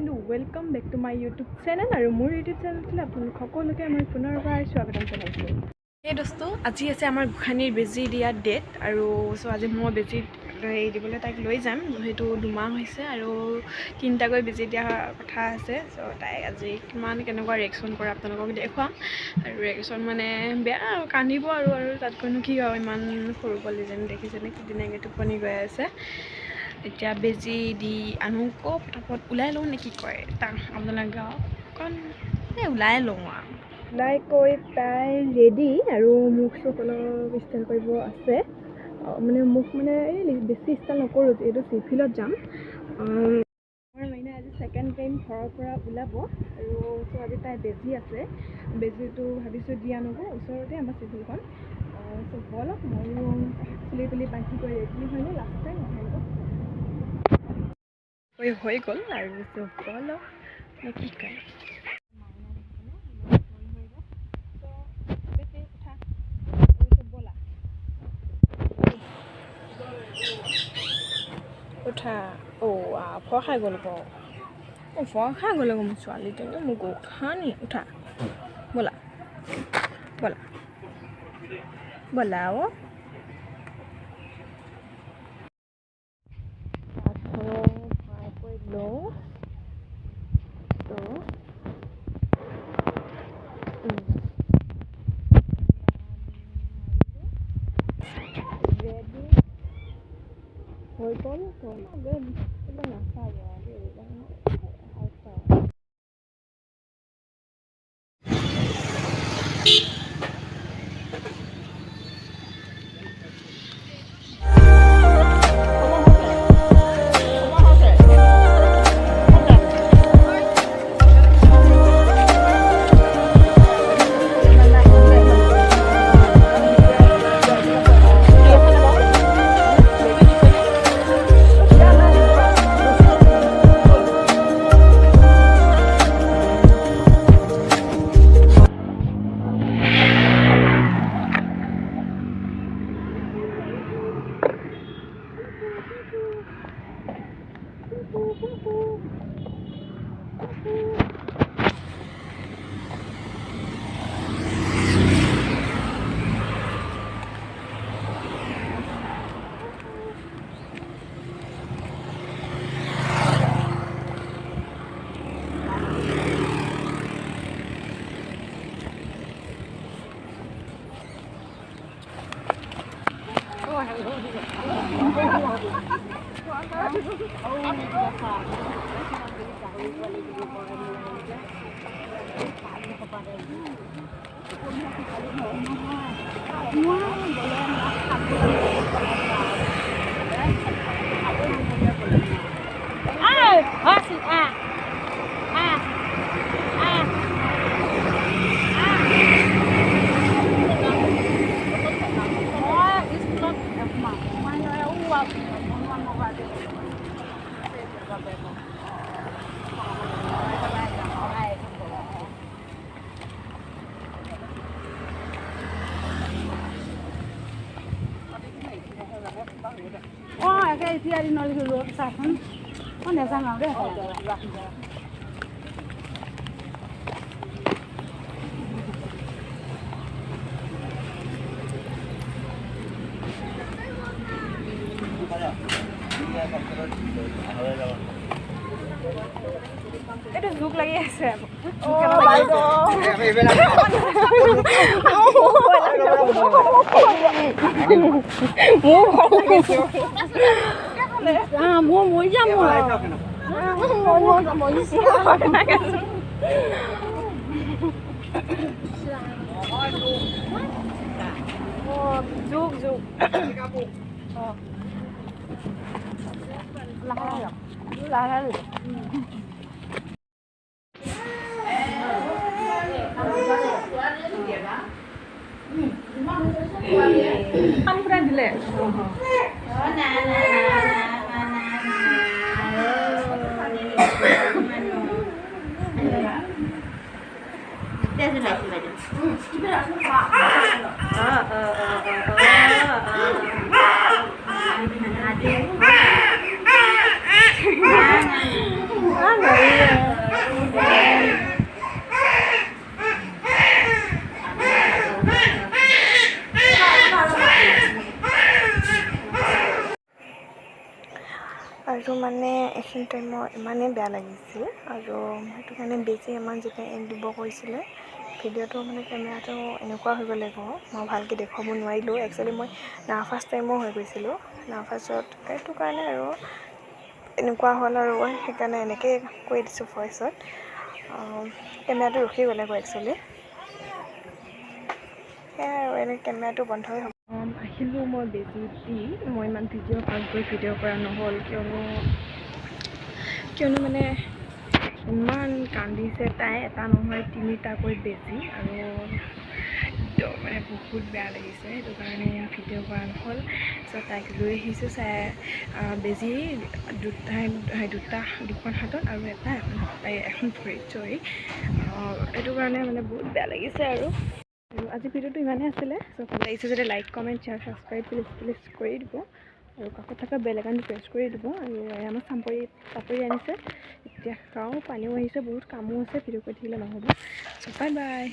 and welcome back to my YouTube channel. আৰু মোৰ YouTube channel আপোনালোক সকলোকে মই পুনৰবাৰ স্বাগতম জনাইছো। এই দোস্তো আজি আছে আমাৰ গুখানীৰ বেজি দিয়া ডেট আৰু সো আজি মই বেজি দিবলৈ তাইক লৈ যাম যেহেতু 2 মাহ হৈছে আৰু 3টাকৈ বেজি দিয়া কথা আছে। সো তাই আজি কিমান কেনেকুৱা ৰিएक्शन কৰে আপোনালোকক দেখুৱাম আৰু ৰিएक्शन মানে বেয়া কান্দিব আৰু তাত কোনো কি হয় ইমান সৰু পোৱালি যেন দেখিছে নে কি দিনাকে টোপনি গৈ আছে। এতিয়া বেজি দি আনো পটাপট ওলাই লওঁ নে কি কয় তাক আপোনালোক গাঁও কাৰণ ওলাই লওঁ আৰু ওলাই কৈ তাই ৰেডি আৰু মুখ চুখ অলপ ষ্টাইল কৰিব আছে মানে মুখ মানে বেছি ষ্টাইল নকৰোঁ যিহেতু চিভিলত যাম। মোৰ মানে আজি ছেকেণ্ড টাইম ঘৰৰ পৰা ওলাব আৰু আজি তাই বেজি আছে বেজিটো ভাবিছোঁ দি আনোগৈ ওচৰতে আমাৰ চিভিলখন চ' বলক ময়ো খুলি পুলি বান্ধি কৰি ৰেডি হয়নে লাষ্ট টাইম হৈ গ'ল আৰু বলক নে কি কয় উঠা ভয় খাই গ'ল ভয় খাই গ'লে মোৰ ছোৱালীজনী মোক গোখানি উঠা ব'লা ব'লা ব'লা হৈ গ'ল নাচাব এতিয়া দিন ৰ'দ চাচোন মই নেজানো আৰু দেই এইটো জোক লাগি আছে মোৰ মই যাম জোক জোক লাহে কামপুৰা দিলে ইমানেই বেয়া লাগিছিল আৰু সেইটো কাৰণে বেছি ইমান যেতিয়া এগ দিব কৈছিলে ভিডিঅ'টো মানে কেমেৰাটো এনেকুৱা হৈ গ'লে মই ভালকৈ দেখুৱাব নোৱাৰিলোঁ। একচুৱেলি মই নাৰ্ভাছ টাইমো হৈ গৈছিলোঁ। নাৰ্ভাছত সেইটো কাৰণে আৰু এনেকুৱা হ'ল আৰু সেইকাৰণে এনেকৈ কৈ দিছোঁ ভইচত। কেমেৰাটো ৰখি গ'লে একচুৱেলি সেয়াই আৰু এনেই কেমেৰাটো বন্ধই হ'ব। আহিলোঁ মই বেজি দি মই ইমান ভালকৈ ভিডিঅ' কৰা নহ'ল কিয়নো মানে ইমান কান্দিছে তাই, এটা নহয় তিনিটাকৈ বেজি আৰু মানে বহুত বেয়া লাগিছে, সেইটো কাৰণে ভিডিঅ' কৰা নহ'ল। চ' তাইক লৈ আহিছোঁ বেজি দুখন হাতত আৰু এখন ভৰিত সেইটো কাৰণে মানে বহুত বেয়া লাগিছে আৰু আজি ভিডিঅ'টো ইমানেই আছিলে। চ' ভাল লাগিছে যদি like, comment, share, subscribe please কৰি দিব আৰু কাষত থকা বেল আইকনটো প্ৰেছ কৰি দিব। আৰু আমাৰ পাপৰি আনিছে, এতিয়া খাওঁ, পানীও আহিছে, বহুত কামো আছে, ভিডিঅ' কৰি থাকিলে নহ'ব। চ' বাই বাই।